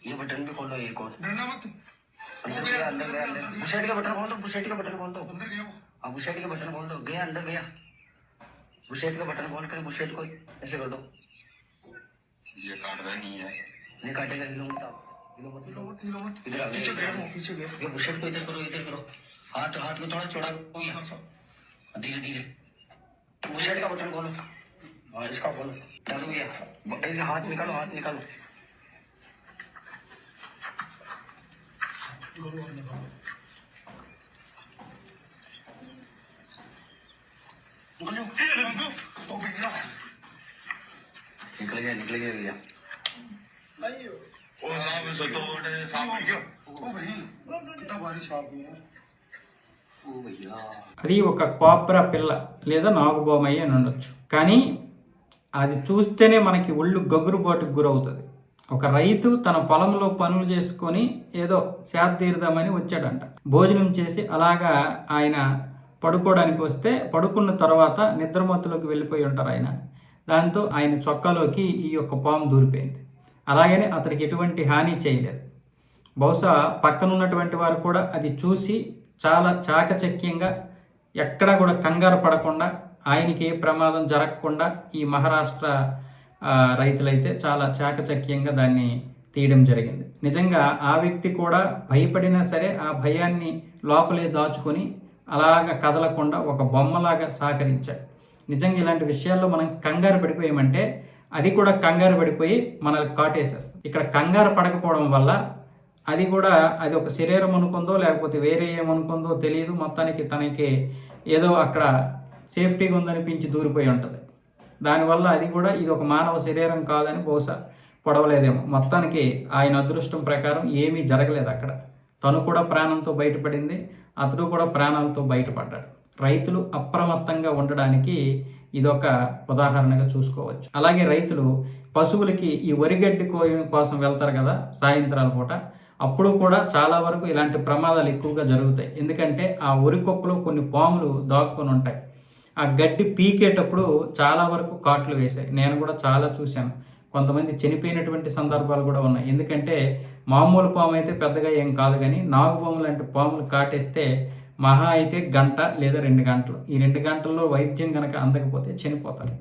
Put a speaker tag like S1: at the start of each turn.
S1: ये बटन भी खोलो, एक और अंदर गया, अंदर गया, अंदर बुशेट का बटन खोल दो, बुशेट का बटन खोल दो। हाँ बुशेट का बटन खोल दो, गया अंदर गया। बुशेट का बटन खोल कर बुशेट को ऐसे कर दो। ये काट रहा नहीं है, नहीं काटेगा। हिलो मत, हिलो मत, इधर आ गया, पीछे गया। ये बुशेट को इधर करो, इधर करो। हाथ हाथ को थोड़ा चौड़ा करो, धीरे धीरे। बुशेट का बटन खोलो, और इसका खोलो, डालो भैया। इसका हाथ निकालो, हाथ निकालो। निकल गया, निकल गया भैया। ओ साहब सतोड़ साफ हो गया। ओ भाई कितना भारी साफ है। ओ भैया
S2: అది ఒక కోబ్రా పిల్ల లేదా నాగుబొమ్మయ్య అని ఉండొచ్చు. కానీ అది చూస్తేనే మనకి ఒళ్ళు గగురుబాటుకు గురవుతుంది. ఒక రైతు తన పొలంలో పనులు చేసుకొని ఏదో సేద తీరుదామని వచ్చాడంట. భోజనం చేసి అలాగా ఆయన పడుకోవడానికి వస్తే పడుకున్న తర్వాత నిద్రమత్తులోకి వెళ్ళిపోయి ఉంటారు ఆయన. దాంతో ఆయన చొక్కాలోకి ఈ యొక్క పాము దూరిపోయింది. అలాగని అతనికి ఎటువంటి హాని చేయలేదు. బహుశా పక్కనున్నటువంటి వారు కూడా అది చూసి చాలా చాకచక్యంగా ఎక్కడా కూడా కంగారు పడకుండా ఆయనకి ఏ ప్రమాదం జరగకుండా ఈ మహారాష్ట్ర రైతులైతే చాలా చాకచక్యంగా దాన్ని తీయడం జరిగింది. నిజంగా ఆ వ్యక్తి కూడా భయపడినా సరే ఆ భయాన్ని లోపలే దాచుకొని అలాగ కదలకుండా ఒక బొమ్మలాగా సహకరించాడు. నిజంగా ఇలాంటి విషయాల్లో మనం కంగారు పడిపోయామంటే అది కూడా కంగారు పడిపోయి మనల్ని కాటేసేస్తుంది. ఇక్కడ కంగారు పడకపోవడం వల్ల అది కూడా అది ఒక శరీరం అనుకుందో లేకపోతే వేరే ఏమనుకుందో తెలియదు. మొత్తానికి తనకి ఏదో అక్కడ సేఫ్టీగా ఉందనిపించి దూరిపోయి ఉంటుంది. దానివల్ల అది కూడా ఇది ఒక మానవ శరీరం కాదని బహుశా పొడవలేదేమో. మొత్తానికి ఆయన అదృష్టం ప్రకారం ఏమీ జరగలేదు అక్కడ. తను కూడా ప్రాణంతో బయటపడింది, అతడు కూడా ప్రాణాలతో బయటపడ్డాడు. రైతులు అప్రమత్తంగా ఉండడానికి ఇదొక ఉదాహరణగా చూసుకోవచ్చు. అలాగే రైతులు పశువులకి ఈ వరిగడ్డి కోసం వెళ్తారు కదా సాయంత్రాల పూట, అప్పుడు కూడా చాలా వరకు ఇలాంటి ప్రమాదాలు ఎక్కువగా జరుగుతాయి. ఎందుకంటే ఆ వరి కొప్పలో కొన్ని పాములు దాక్కుని ఉంటాయి. ఆ గడ్డి పీకేటప్పుడు చాలా వరకు కాట్లు వేశాయి. నేను కూడా చాలా చూశాను. కొంతమంది చనిపోయినటువంటి సందర్భాలు కూడా ఉన్నాయి. ఎందుకంటే మామూలు పాము అయితే పెద్దగా ఏం కాదు, కానీ నాగుపాము లాంటి పాములు కాటేస్తే మహా అయితే గంట లేదా 2 గంటలు. ఈ 2 గంటల్లో వైద్యం కనుక అందకపోతే చనిపోతారు.